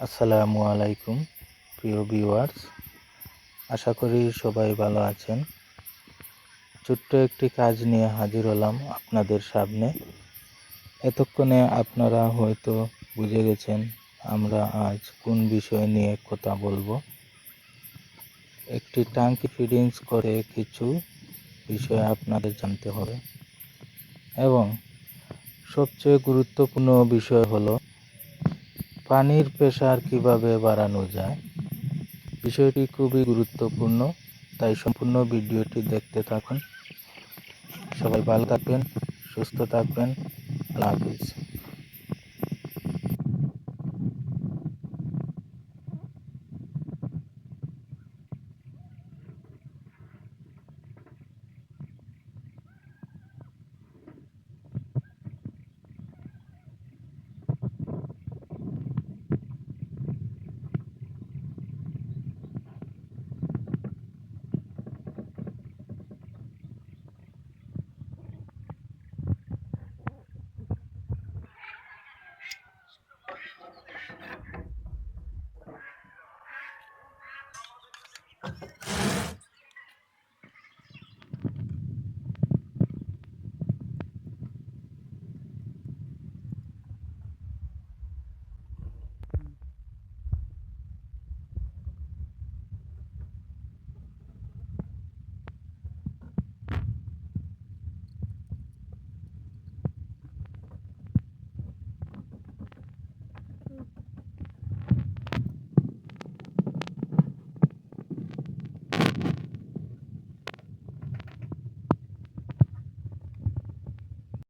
আসসালামু আলাইকুম প্রিয় ভিউয়ার্স, আশা করি সবাই ভালো আছেন। ছোট্ট একটি কাজ নিয়ে হাজির হলাম আপনাদের সামনে। এতক্ষণে আপনারা হয়তো বুঝে গেছেন আমরা আজ কোন বিষয় নিয়ে কথা বলবো। একটি ট্যাঙ্কি ফিটিংস করে কিছু বিষয় আপনাদের জানতে হবে, এবং সবচেয়ে গুরুত্বপূর্ণ বিষয় হলো পানির প্রেসার কিভাবে বাড়ানো যায়। বিষয়টি খুবই গুরুত্বপূর্ণ, তাই সম্পূর্ণ ভিডিওটি দেখতে থাকুন। সবাই ভালো থাকবেন, সুস্থ থাকবেন। আল্লাহ হাফিজ।